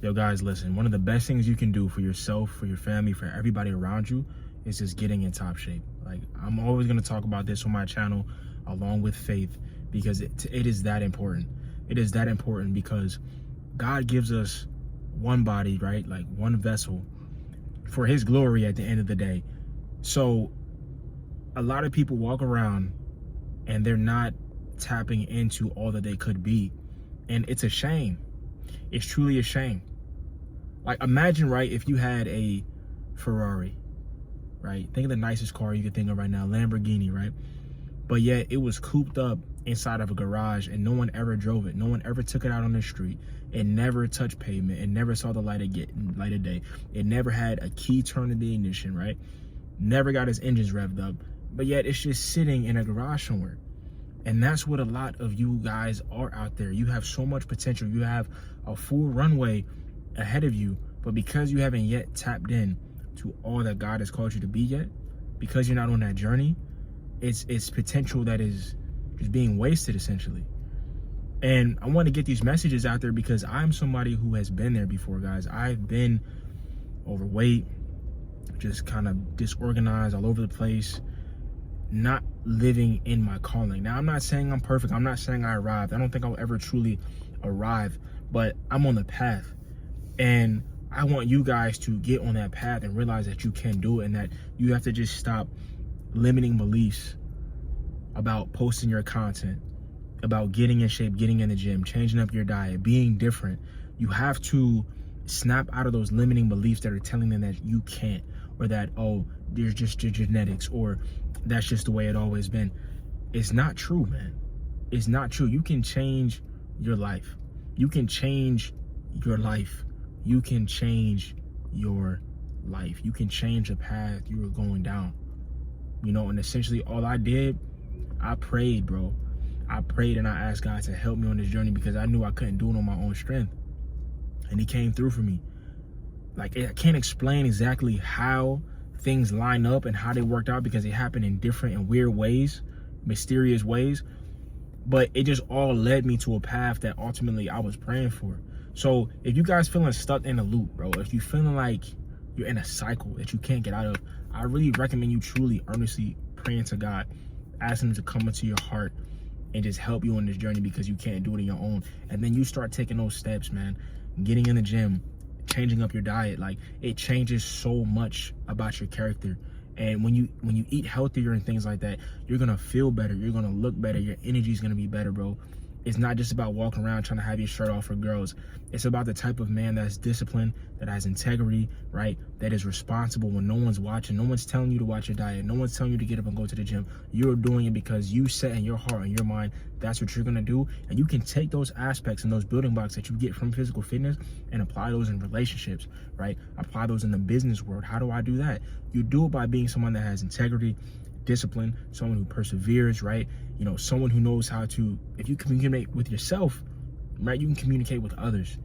Yo, guys, listen, one of the best things you can do for yourself, for your family, for everybody around you is just getting in top shape. Like, I'm always going to talk about this on my channel along with faith, because it is that important. It is that important because God gives us one body, right? Like one vessel for his glory at the end of the day. So a lot of people walk around and they're not tapping into all that they could be. And it's a shame. It's truly a shame. Like, imagine, right, if you had a Ferrari, right? Think of the nicest car you could think of right now, Lamborghini, right? But yet it was cooped up inside of a garage and no one ever drove it. No one ever took it out on the street. It never touched pavement. It never saw the light of day. It never had a key turn in the ignition, right? Never got its engines revved up. But yet it's just sitting in a garage somewhere. And that's what a lot of you guys are out there. You have so much potential. You have a full runway ahead of you, but because you haven't yet tapped in to all that God has called you to be yet, because you're not on that journey, it's potential that is just being wasted, essentially. And I want to get these messages out there because I'm somebody who has been there before, guys. I've been overweight, just kind of disorganized, all over the place, not living in my calling. Now, I'm not saying I'm perfect. I'm not saying I arrived. I don't think I'll ever truly arrive, but I'm on the path. And I want you guys to get on that path and realize that you can do it, and that you have to just stop limiting beliefs about posting your content, about getting in shape, getting in the gym, changing up your diet, being different. You have to snap out of those limiting beliefs that are telling them that you can't, or that, oh, there's just your genetics, or that's just the way it always been. It's not true, man. It's not true. You can change your life. You can change your life. You can change your life. You can change the path you were going down. You know, and essentially all I did, I prayed, bro. I prayed and I asked God to help me on this journey because I knew I couldn't do it on my own strength. And he came through for me. Like, I can't explain exactly how things line up and how they worked out because it happened in different and weird ways, mysterious ways. But it just all led me to a path that ultimately I was praying for. So if you guys feeling stuck in a loop, bro, if you feeling like you're in a cycle that you can't get out of, I really recommend you truly, earnestly praying to God, asking him to come into your heart and just help you on this journey because you can't do it on your own. And then you start taking those steps, man, getting in the gym, changing up your diet. Like, it changes so much about your character. And when you eat healthier and things like that, you're gonna feel better, you're gonna look better, your energy's gonna be better, bro. It's not just about walking around trying to have your shirt off for girls. It's about the type of man that's disciplined, that has integrity, right? That is responsible when no one's watching. No one's telling you to watch your diet. No one's telling you to get up and go to the gym. You're doing it because you set in your heart and your mind that's what you're gonna do. And you can take those aspects and those building blocks that you get from physical fitness and apply those in relationships, right? Apply those in the business world. How do I do that? You do it by being someone that has integrity, discipline, someone who perseveres, right? You know, someone who knows how to, if you communicate with yourself, right, you can communicate with others,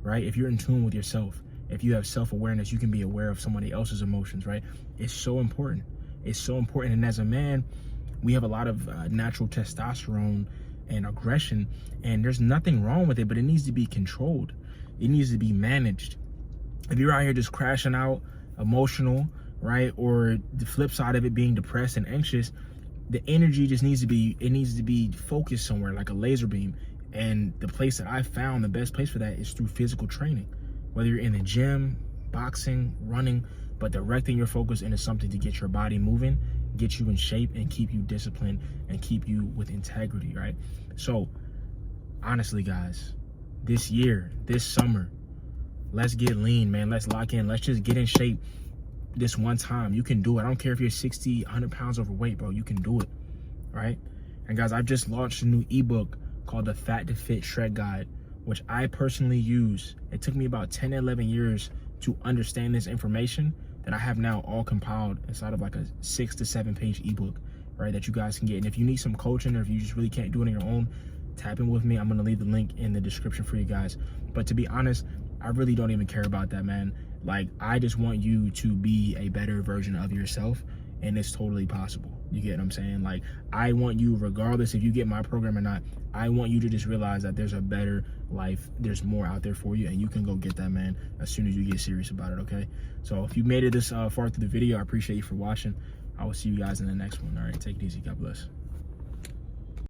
right? If you're in tune with yourself, if you have self-awareness, you can be aware of somebody else's emotions, right? It's so important. It's so important. And as a man, we have a lot of natural testosterone and aggression, and there's nothing wrong with it, but it needs to be controlled. It needs to be managed. If you're out here just crashing out, emotional, right, or the flip side of it being depressed and anxious, the energy just needs to be focused somewhere like a laser beam. And the place that I found, the best place for that, is through physical training. Whether you're in the gym, boxing, running, but directing your focus into something to get your body moving, get you in shape, and keep you disciplined and keep you with integrity, right? So honestly, guys, this year, this summer, let's get lean, man. Let's lock in. Let's just get in shape this one time. You can do it. I don't care if you're 60, 100 pounds overweight, bro. You can do it, right? And guys, I've just launched a new ebook called the Fat to Fit Shred Guide, which I personally use. It took me about 10 to 11 years to understand this information that I have now all compiled inside of like a 6 to 7 page ebook, right, that you guys can get. And if you need some coaching, or if you just really can't do it on your own, tap in with me. I'm gonna leave the link in the description for you guys. But to be honest, I really don't even care about that, man. Like, I just want you to be a better version of yourself and it's totally possible. You get what I'm saying? Like, I want you, regardless if you get my program or not, I want you to just realize that there's a better life, there's more out there for you, and you can go get that, man, as soon as you get serious about it. Okay, so if you made it this far through the video, I appreciate you for watching. I will see you guys in the next one. All right, take it easy. God bless.